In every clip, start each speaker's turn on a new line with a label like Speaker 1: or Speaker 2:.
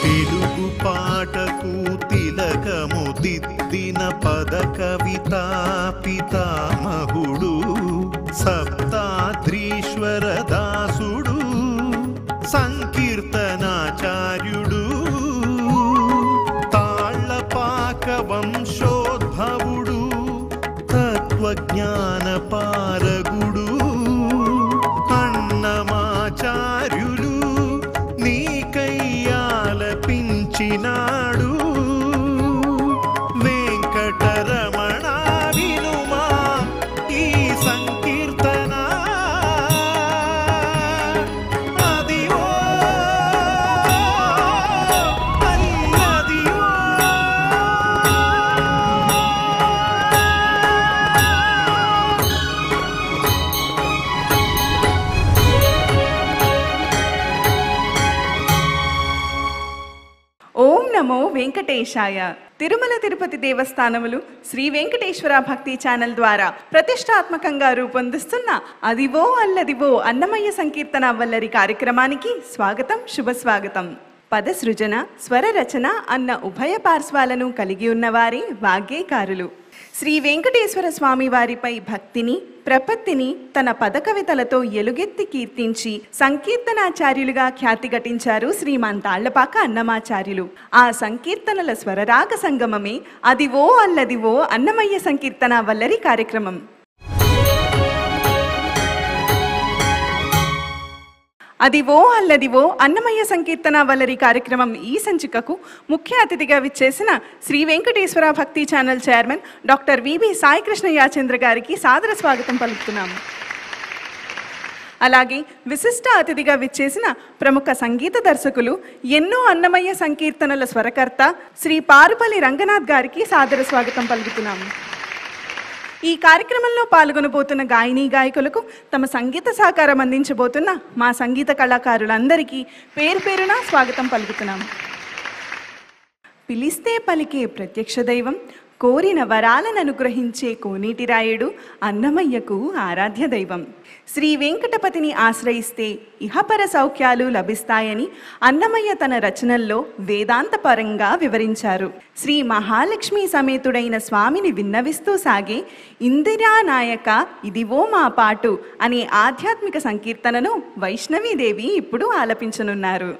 Speaker 1: తెలుగు పాటకు తిలకము దిద్దిన పద కవితా పితామహుడు సప్తాద్రీశ్వర దాసుడు సంకీర్తనాచార్యుడు తాళ్లపాక వంశోద్భవుడు తత్వజ్ఞాన పారగుడు అన్నమాచార్యులు నీకయ్యాలపించినాడు వెంకటరమణ వినుమా ఈ సంకీర్తన అదివో అల్లదివో.
Speaker 2: ఓం నమో వెంకటేశాయ. తిరుమల తిరుపతి దేవస్థానములు శ్రీ వెంకటేశ్వర భక్తి ఛానల్ ద్వారా ప్రతిష్టాత్మకంగా రూపొందిస్తున్న అదివో అల్లదివో అన్నమయ్య సంకీర్తన వల్లరి కార్యక్రమానికి స్వాగతం, శుభస్వాగతం. పద సృజన, స్వర రచన అన్న ఉభయ పార్శ్వాలను కలిగి ఉన్నవారే వాగ్గేయకారులు. శ్రీ వెంకటేశ్వర స్వామి వారిపై భక్తిని, ప్రపత్తిని తన పద కవితలతో ఎలుగెత్తి కీర్తించి సంకీర్తనాచార్యులుగా ఖ్యాతి గటించారు శ్రీమాన్ తాళ్లపాక అన్నమాచార్యులు. ఆ సంకీర్తనల స్వరరాగ సంగమమే అదివో అల్లదివో అన్నమయ్య సంకీర్తన వల్లరి కార్యక్రమం. అదివో అల్లదివో అన్నమయ్య సంకీర్తన వల్లరి కార్యక్రమం ఈ సంచికకు ముఖ్య అతిథిగా విచ్చేసిన Shri Venkateswara Bhakti channel chairman doctor VB Saikrishna యాచంద్ర గారికి సాదర స్వాగతం పలుకుతున్నాము. అలాగే విశిష్ట అతిథిగా విచ్చేసిన ప్రముఖ సంగీత దర్శకులు, ఎన్నో అన్నమయ్య సంకీర్తనల స్వరకర్త శ్రీ పారుపల్లి రంగనాథ్ గారికి సాదర స్వాగతం పలుకుతున్నాము. ఈ కార్యక్రమంలో పాల్గొనబోతున్న గాయనీ గాయకులకు తమ సంగీత సహకారం అందించబోతున్న మా సంగీత కళాకారులందరికీ పేరు పేరున స్వాగతం పలుకుతున్నాము. పిలిస్తే పలికే ప్రత్యక్ష దైవం, కోరిన వరాలను అనుగ్రహించే కోనేటి రాయుడు అన్నమయ్యకు ఆరాధ్య దైవం. శ్రీ వెంకటపతిని ఆశ్రయిస్తే ఇహపర సౌఖ్యాలు లభిస్తాయని అన్నమయ్య తన రచనల్లో వేదాంతపరంగా వివరించారు. శ్రీ మహాలక్ష్మి సమేతుడైన స్వామిని విన్నవిస్తూ సాగే ఇందిరానాయక ఇదివో మా పాటు అనే ఆధ్యాత్మిక సంకీర్తనను వైష్ణవీదేవి ఇప్పుడు ఆలపించనున్నారు.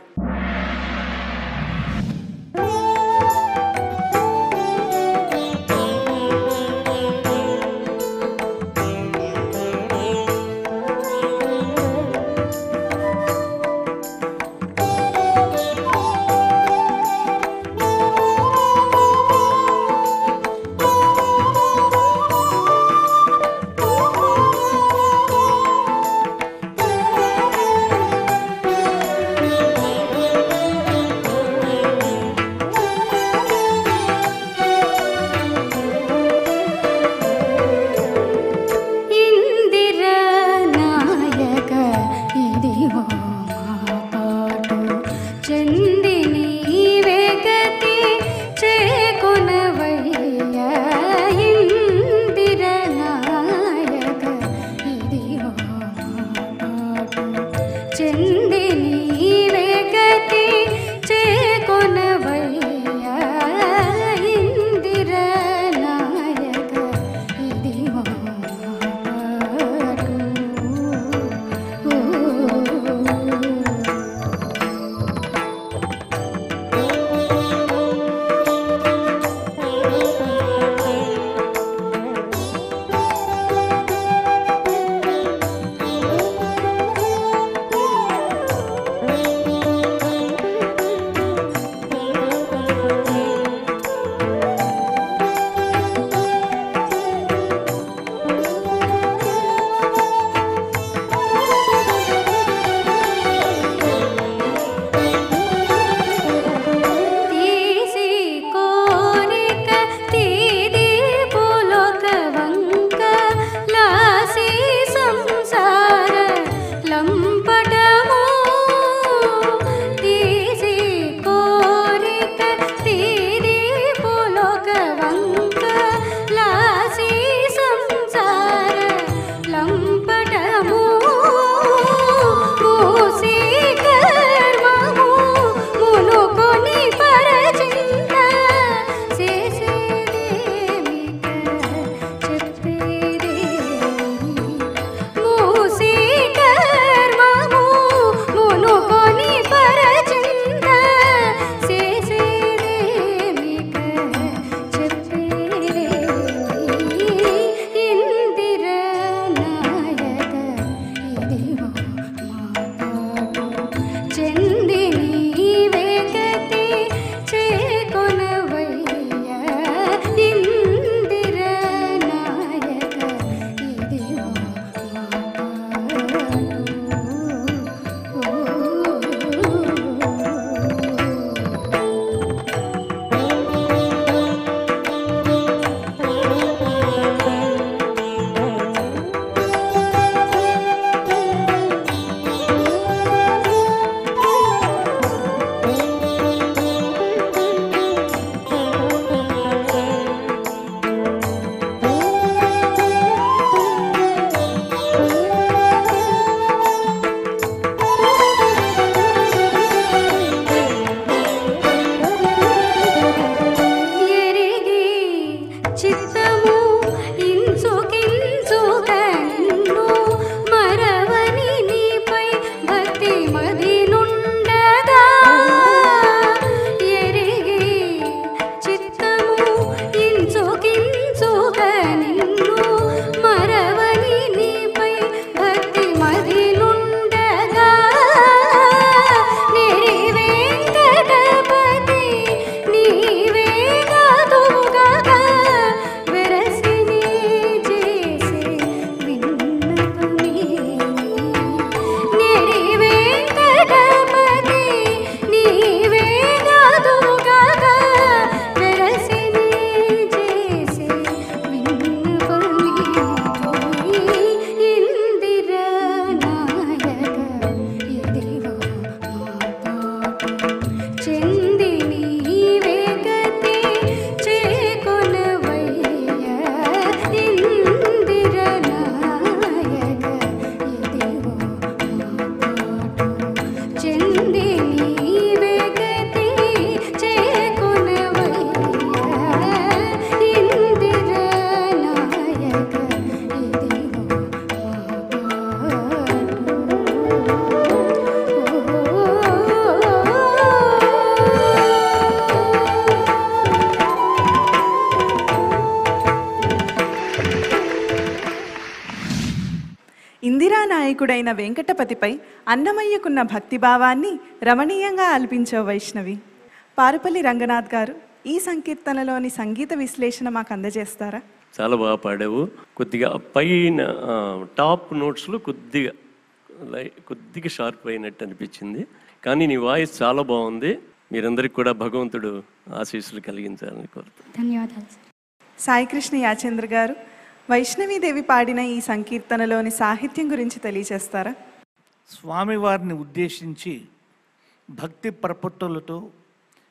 Speaker 2: నాయకుడైన వెంకటపతిపై అన్నమయ్యకున్న భక్తిభావాన్ని రమణీయంగా ఆలపించే వైష్ణవి. పారుపల్లి రంగనాథ్ గారు, ఈ సంకీర్తనలోని సంగీత విశ్లేషణ మాకు అందజేస్తారా?
Speaker 3: చాలా బాగా పాడావు. కొద్దిగా పైన టాప్ నోట్స్లో కొద్దిగా షార్ప్ అయినట్టు అనిపించింది, కానీ నీ వాయిస్ చాలా బాగుంది. మీరందరికీ కూడా భగవంతుడు ఆశీస్సులు కలిగించాలని కోరుతున్నాను.
Speaker 4: ధన్యవాదాలు సార్.
Speaker 2: సాయికృష్ణ యాచేంద్ర గారు, వైష్ణవీదేవి పాడిన ఈ సంకీర్తనలోని సాహిత్యం గురించి తెలియజేస్తారా?
Speaker 5: స్వామివారిని ఉద్దేశించి భక్తి ప్రపత్తులతో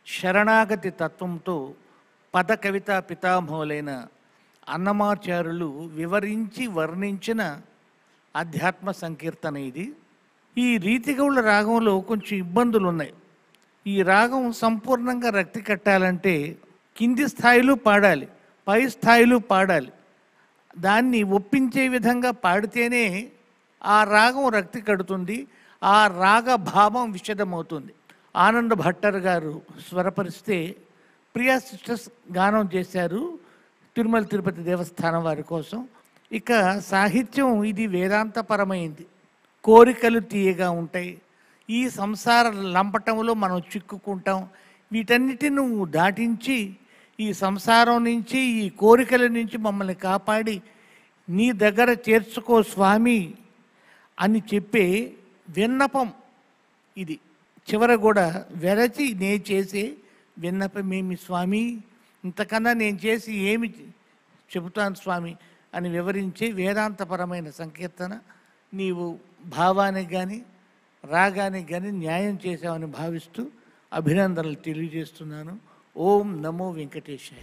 Speaker 5: శరణాగతి తత్వంతో పద కవితా పితామహులైన అన్నమాచార్యులు వివరించి వర్ణించిన అధ్యాత్మ సంకీర్తన ఇది. ఈ రీతిగౌళ రాగంలో కొంచెం ఇబ్బందులు ఉన్నాయి. ఈ రాగం సంపూర్ణంగా రక్తి కట్టాలంటే కింది స్థాయిలో పాడాలి, పై స్థాయిలో పాడాలి. దాన్ని ఒప్పించే విధంగా పాడితేనే ఆ రాగం రక్తి కడుతుంది, ఆ రాగ భావం విషదమవుతుంది. ఆనంద్ భట్టర్ గారు స్వరపరిస్తే ప్రియా సిస్టర్స్ గానం చేశారు తిరుమల తిరుపతి దేవస్థానం వారి కోసం. ఇక సాహిత్యం ఇది వేదాంతపరమైంది. కోరికలు తీయగా ఉంటాయి, ఈ సంసార లంపటంలో మనం చిక్కుకుంటాం. వీటన్నిటిని నువ్వు దాటించి ఈ సంసారం నుంచి, ఈ కోరికల నుంచి మమ్మల్ని కాపాడి నీ దగ్గర చేర్చుకో స్వామి అని చెప్పే విన్నపం ఇది. చివర కూడా వెరచి నే చేసే విన్నపమేమి స్వామి, ఇంతకన్నా నేను చేసి ఏమి చెబుతాను స్వామి అని వివరించే వేదాంతపరమైన సంకీర్తన. నీవు భావానికి కానీ రాగానికి కానీ న్యాయం చేశావని భావిస్తూ అభినందనలు తెలియజేస్తున్నాను. ఓం నమో వెంకటేశాయ.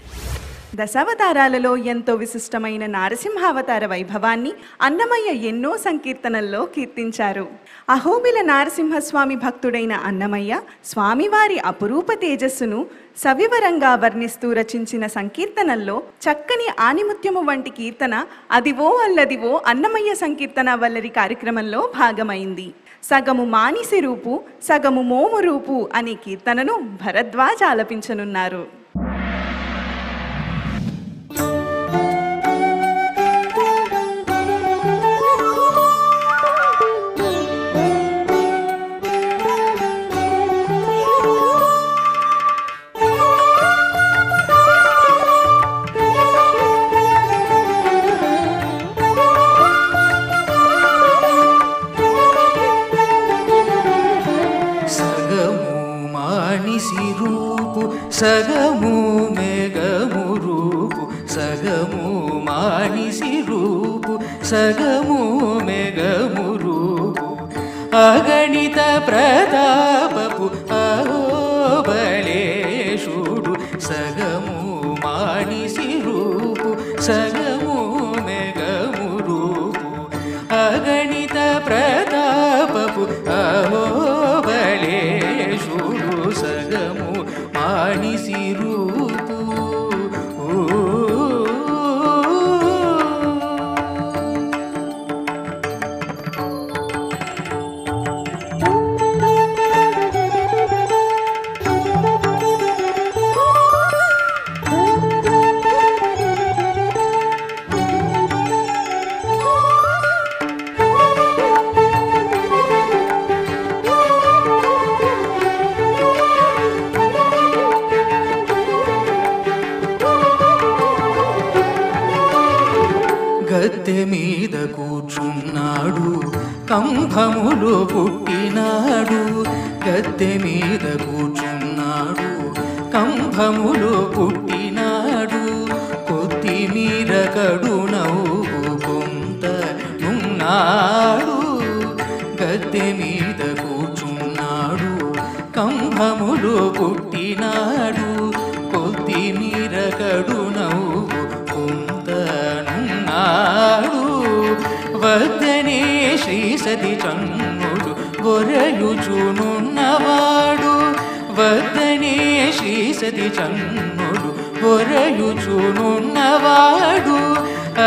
Speaker 2: దశావతారాలలో ఎంతో విశిష్టమైన నారసింహావతార వైభవాన్ని అన్నమయ్య ఎన్నో సంకీర్తనల్లో కీర్తించారు. అహోబిల నారసింహస్వామి భక్తుడైన అన్నమయ్య స్వామివారి అపురూప తేజస్సును సవివరంగా వర్ణిస్తూ రచించిన సంకీర్తనల్లో చక్కని ఆనిముత్యము వంటి కీర్తన అదివో అల్లదివో అన్నమయ్య సంకీర్తన వల్లరి కార్యక్రమంలో భాగమైంది. సగము మానిసి రూపు సగము మోము రూపు అనే కీర్తనను భరద్వాజ ఆలపించనున్నారు.
Speaker 6: సగము మేఘము రూపు సగము మానిసి రూపు సగము మేఘము రూపు అగణిత ప్రతాపపు అహోబలేశుడు సగము మానిసి రూపు సగము మేఘము రూపు అగణిత ప్రతాపపు అహోబలేశుడు సగము మానిసి రూపు. గద్దె మీద కూర్చున్నాడు కంభములో పుట్టినాడు గద్దె మీద కూర్చున్నాడు కంభములో పుట్టినాడు కొత్తిమీర కడునవ్వు కొంత ఉన్నాడు గద్దె మీద కూర్చున్నాడు కంభములో పుట్టినాడు కొత్తిమీర కడునవ్వు కొంతనున్నాడు వద్దనే శ్రీ సతి చన్నుడు గొరయుచునున్నవాడు వద్దనే శ్రీ సతి చన్నుడు గొరయుచునున్నవాడు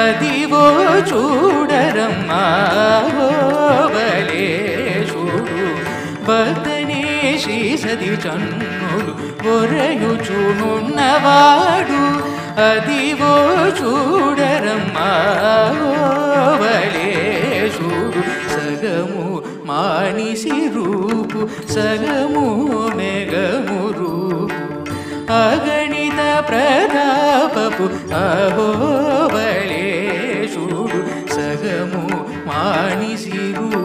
Speaker 6: అదివో చూడరమ్మా బలేశుడు వద్దనే శ్రీ సతి చన్నుడు గొరయుచునున్నవాడు అదివో చూడరమ్మా బలేశుడు సగ మానిసి రూపు సగము మెగము రూపు అగణిత ప్రతాపపు అహోబలేశుడు సగము మానిసి రూపు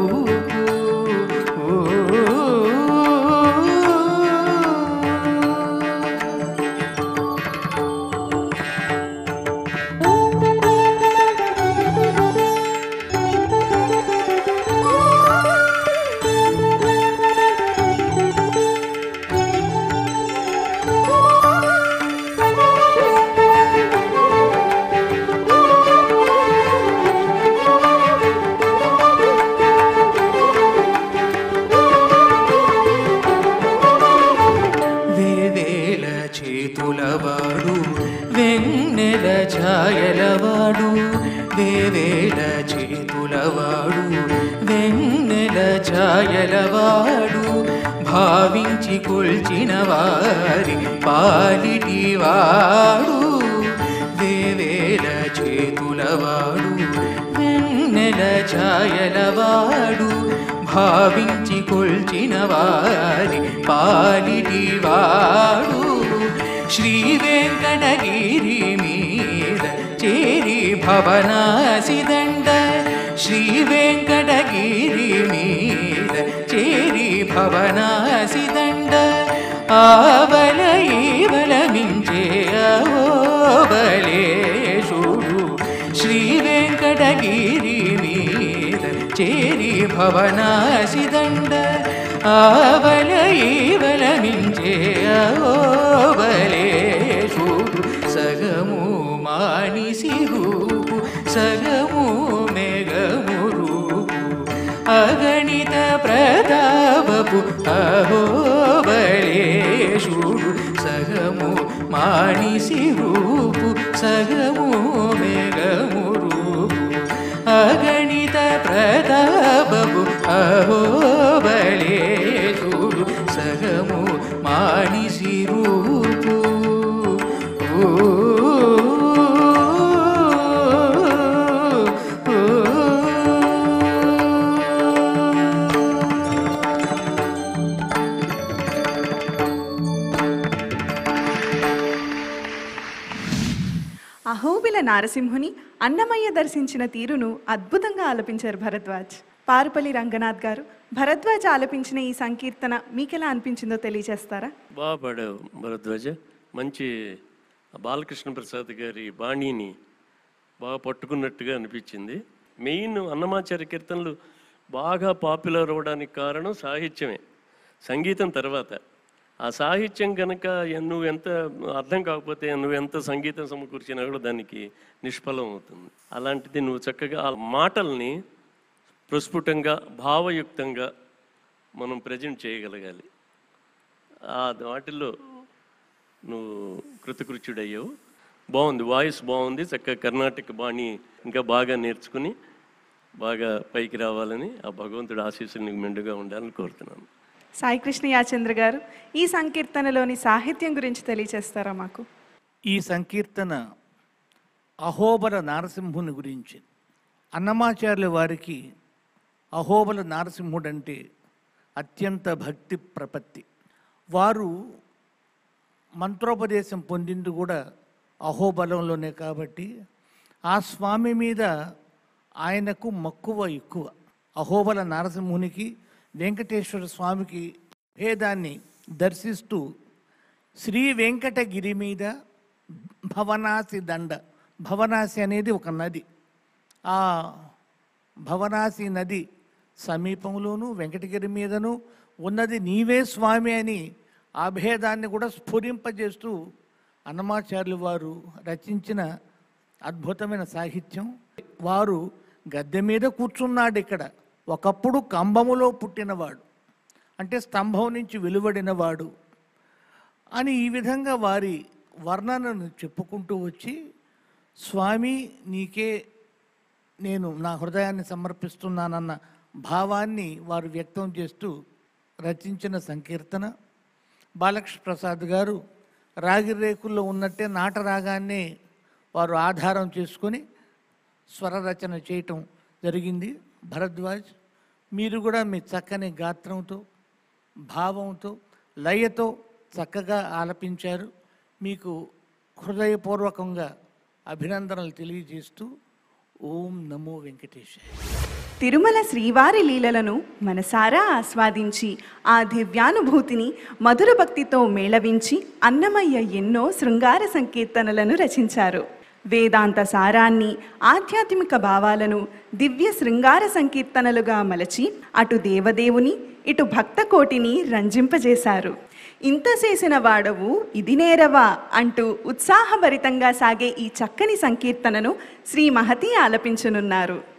Speaker 6: చేతులవాడు వెన్నెల ఛాయలవాడు వేవేల చేతులవాడు వెన్నెల ఛాయలవాడు భావించి కొల్చిన వారి పాలిటివాడు వేవేల చేతులవాడు వెన్నెల ఛాయలవాడు భావించి కొల్చిన వారి పాలిటివాడు శ్రీ వెంకటగిరి మీద చేరి భవనాసిదండ శ్రీ వెంకటగిరి మీద చేరి భవనాసిదండ ఆవల ఈవల మించే అహోబలేశుడు శ్రీ వెంకటగిరి మీద చేరి భవనాసిదండ ఆవల ఈవల మించే అహోబలేశుడు సగము మానిసి రూపు సగము మెగము రూపు అగణిత ప్రతాపపు అహోబలేశుడు సగము మానిసి రూపు సగము మెగము రూపు అగణిత ప్రతాపపు అహోబలేశుడు సగము మానిసి రూపు
Speaker 2: అహోబిల నారసింహుని అన్నమయ్య దర్శించిన తీరును అద్భుతంగా ఆలపించారు భరద్వాజ్. పారుపల్లి రంగనాథ్ గారు, భరద్వాజ్ ఆలపించిన ఈ సంకీర్తన మీకెలా అనిపించిందో తెలియజేస్తారా?
Speaker 3: బాగా పాడావు భరద్వాజ. మంచి బాలకృష్ణ ప్రసాద్ గారి బాణీని బాగా పట్టుకున్నట్టుగా అనిపించింది. మెయిన్ అన్నమాచార్య కీర్తనలు బాగా పాపులర్ అవ్వడానికి కారణం సాహిత్యమే, సంగీతం తర్వాత. ఆ సాహిత్యం కనుక నువ్వెంత అర్థం కాకపోతే నువ్వెంత సంగీతం సమకూర్చినా కూడా దానికి నిష్ఫలం అవుతుంది. అలాంటిది నువ్వు చక్కగా ఆ మాటల్ని ప్రస్ఫుటంగా భావయుక్తంగా మనం ప్రజెంట్ చేయగలగాలి. ఆ వాటిల్లో నువ్వు కృతకృత్యుడయ్యావు. బాగుంది, వాయిస్ బాగుంది. చక్కగా కర్ణాటక బాణి ఇంకా బాగా నేర్చుకుని బాగా పైకి రావాలని ఆ భగవంతుడి ఆశీస్సులు నీకు మెండుగా ఉండాలని కోరుతున్నాను.
Speaker 2: సాయికృష్ణ యాచంద్ర గారు, ఈ సంకీర్తనలోని సాహిత్యం గురించి తెలియజేస్తారా మాకు?
Speaker 5: ఈ సంకీర్తన అహోబల నారసింహుని గురించి. అన్నమాచార్యుల వారికి అహోబల నారసింహుడంటే అత్యంత భక్తి ప్రపత్తి. వారు మంత్రోపదేశం పొందింది కూడా అహోబలంలోనే కాబట్టి ఆ స్వామి మీద ఆయనకు మక్కువ ఎక్కువ. అహోబల నారసింహునికి వెంకటేశ్వర స్వామికి భేదాన్ని దర్శిస్తూ శ్రీ వెంకటగిరి మీద భవనాసి దండ, భవనాసి అనేది ఒక నది, ఆ భవనాసి నది సమీపంలోనూ వెంకటగిరి మీదను ఉన్నది నీవే స్వామి అని ఆ భేదాన్ని కూడా స్ఫురింపజేస్తూ అన్నమాచార్యులు వారు రచించిన అద్భుతమైన సాహిత్యం. వారు గద్దె మీద కూర్చున్నాడు ఇక్కడ, ఒకప్పుడు కంబములో పుట్టినవాడు, అంటే స్తంభం నుంచి వెలువడినవాడు అని ఈ విధంగా వారి వర్ణనను చెప్పుకుంటూ వచ్చి, స్వామి నీకే నేను నా హృదయాన్ని సమర్పిస్తున్నానన్న భావాన్ని వారు వ్యక్తం చేస్తూ రచించిన సంకీర్తన. బాలకృష్ణ ప్రసాద్ గారు రాగిరేకుల్లో ఉన్నట్టే నాటరాగాన్నే వారు ఆధారం చేసుకొని స్వర రచన చేయటం జరిగింది. భరద్వాజ్ మీరు కూడా మీ చక్కని గాత్రంతో, భావంతో, లయతో చక్కగా ఆలపించారు. మీకు హృదయపూర్వకంగా అభినందనలు తెలియజేస్తూ ఓం నమో వెంకటేశాయ.
Speaker 2: తిరుమల శ్రీవారి లీలలను మనసారా ఆస్వాదించి ఆ దివ్యానుభూతిని మధుర భక్తితో మేళవించి అన్నమయ్య ఎన్నో శృంగార సంకీర్తనలను రచించారు. వేదాంత సారాన్ని, ఆధ్యాత్మిక భావాలను దివ్య శృంగార సంకీర్తనలుగా మలచి అటు దేవదేవుని ఇటు భక్త కోటిని రంజింపజేశారు. ఇంత చేసిన వాడవు ఇది నేరవా అంటూ ఉత్సాహభరితంగా సాగే ఈ చక్కని సంకీర్తనను శ్రీ మహతి ఆలపించనున్నారు.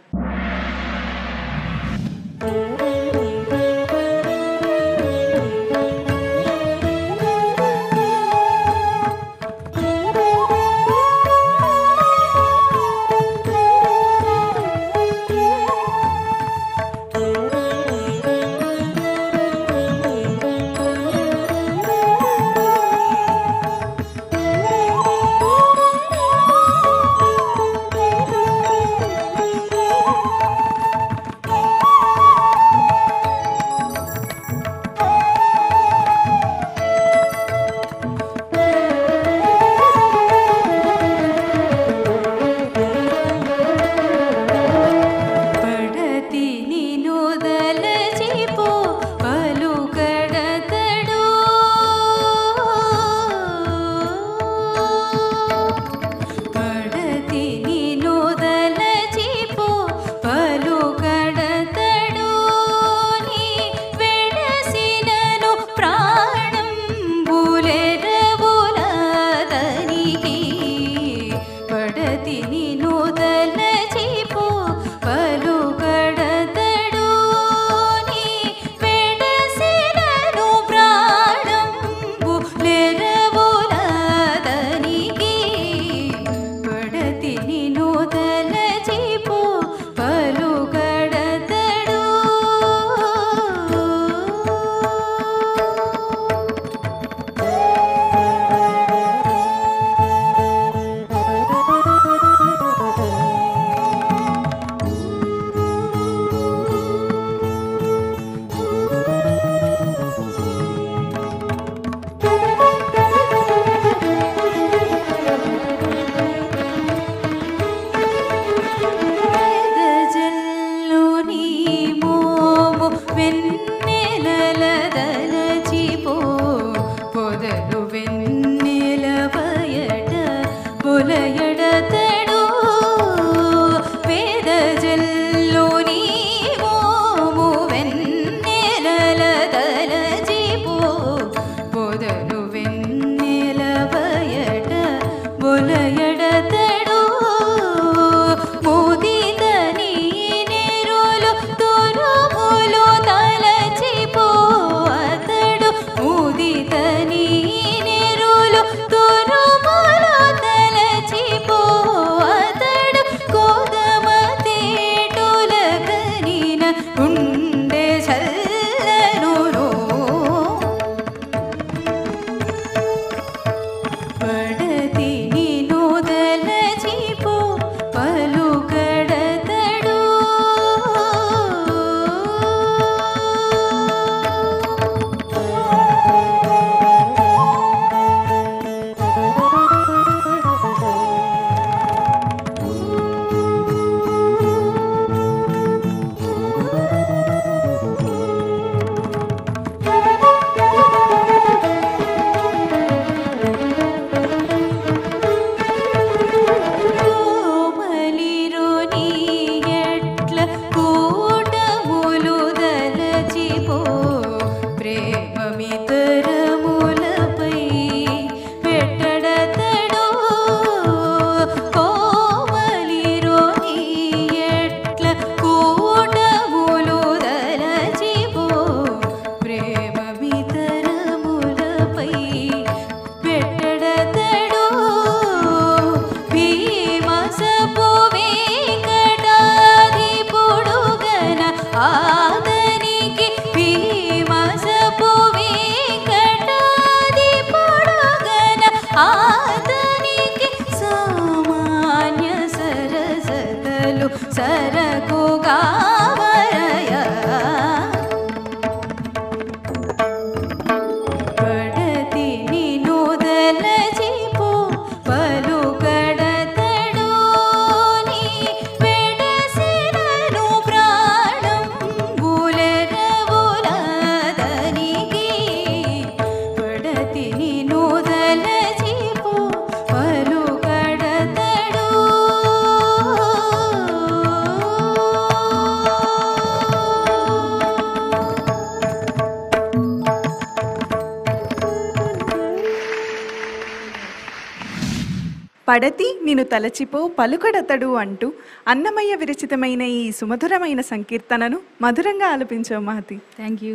Speaker 2: పడతి నిన్ను తలచిపో పలుకడతడు అంటూ అన్నమయ్య విరచితమైన ఈ సుమధురమైన సంకీర్తనను మధురంగా ఆలపించావు మహతి.
Speaker 4: Thank you.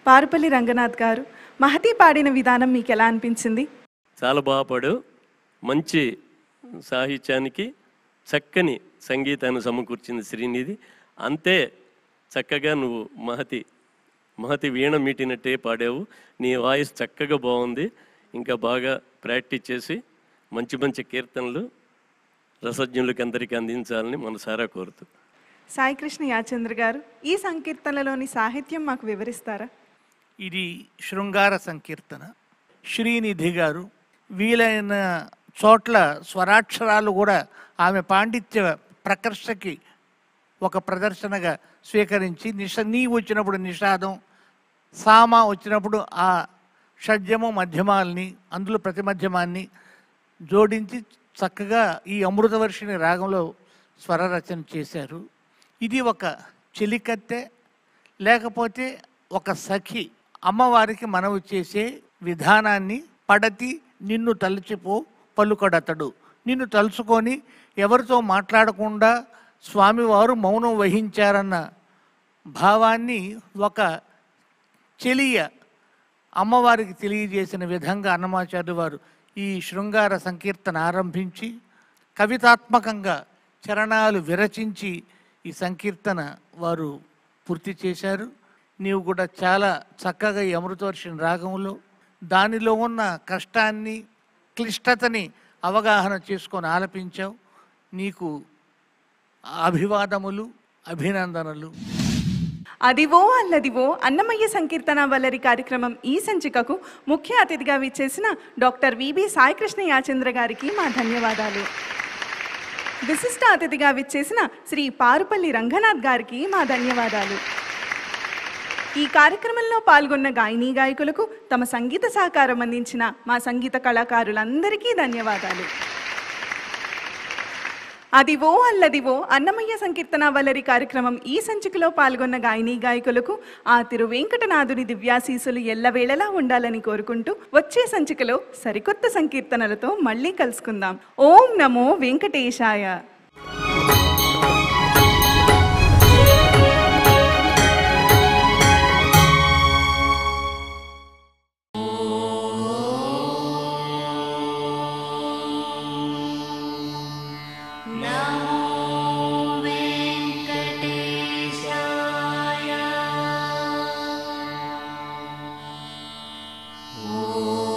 Speaker 2: పారుపల్లి రంగనాథ్ గారు, మహతి పాడిన విధానం మీకు ఎలా అనిపించింది?
Speaker 3: చాలా బాగా పాడు. మంచి సాహిత్యానికి చక్కని సంగీతాన్ని సమకూర్చింది శ్రీనిధి. అంతే చక్కగా నువ్వు మహతి వీణ మీటినట్టే పాడావు. నీ వాయిస్ చక్కగా బాగుంది. ఇంకా బాగా ప్రాక్టీస్ చేసి మంచి మంచి కీర్తనలు రసజ్ఞులకి అందరికీ అందించాలని మనసారా కోరుతూ.
Speaker 2: సాయికృష్ణ యాచంద్ర గారు, ఈ సంకీర్తనలోని సాహిత్యం మాకు వివరిస్తారా?
Speaker 5: ఇది శృంగార సంకీర్తన. శ్రీనిధి గారు వీలైన చోట్ల స్వరాక్షరాలు కూడా ఆమె పాండిత్య ప్రకర్షకి ఒక ప్రదర్శనగా స్వీకరించి నీ వచ్చినప్పుడు నిషాదం, సామ వచ్చినప్పుడు ఆ షడ్జము మధ్యమాల్ని, అందులో ప్రతి మధ్యమాన్ని జోడించి చక్కగా ఈ అమృతవర్షిణి రాగంలో స్వరరచన చేశారు. ఇది ఒక చెలికత్తె లేకపోతే ఒక సఖి అమ్మవారికి మనవి చేసే విధానాన్ని, పడతి నిన్ను తలచిపో పలుకడతడు, నిన్ను తలుచుకొని ఎవరితో మాట్లాడకుండా స్వామివారు మౌనం వహించారన్న భావాన్ని ఒక చెలియ అమ్మవారికి తెలియజేసిన విధంగా అన్నమాచార్య వారు ఈ శృంగార సంకీర్తన ఆరంభించి కవితాత్మకంగా చరణాలు విరచించి ఈ సంకీర్తన వారు పూర్తి చేశారు. నీవు కూడా చాలా చక్కగా ఈ అమృతవర్షిణి రాగంలో దానిలో ఉన్న కష్టాన్ని, క్లిష్టతని అవగాహన చేసుకొని ఆలపించావు. నీకు అభివాదములు, అభినందనలు.
Speaker 2: అదివో అల్లదివో అన్నమయ్య సంకీర్తన వల్లరి కార్యక్రమం ఈ సంచికకు ముఖ్య అతిథిగా విచ్చేసిన డాక్టర్ విబి సాయికృష్ణ యాచంద్ర గారికి మా ధన్యవాదాలు. విశిష్ట అతిథిగా విచ్చేసిన శ్రీ పారుపల్లి రంగనాథ్ గారికి మా ధన్యవాదాలు. ఈ కార్యక్రమంలో పాల్గొన్న గాయనీ గాయకులకు తమ సంగీత సహకారం అందించిన మా సంగీత కళాకారులందరికీ ధన్యవాదాలు. అదివో అల్లదివో అన్నమయ్య సంకీర్తన వల్లరి కార్యక్రమం ఈ సంచికలో పాల్గొన్న గాయనీ గాయకులకు ఆ తిరు వెంకటనాథుని దివ్యాశీసులు ఎల్లవేళలా ఉండాలని కోరుకుంటూ వచ్చే సంచికలో సరికొత్త సంకీర్తనలతో మళ్ళీ కలుసుకుందాం. ఓం నమో వెంకటేశాయ.
Speaker 7: Oh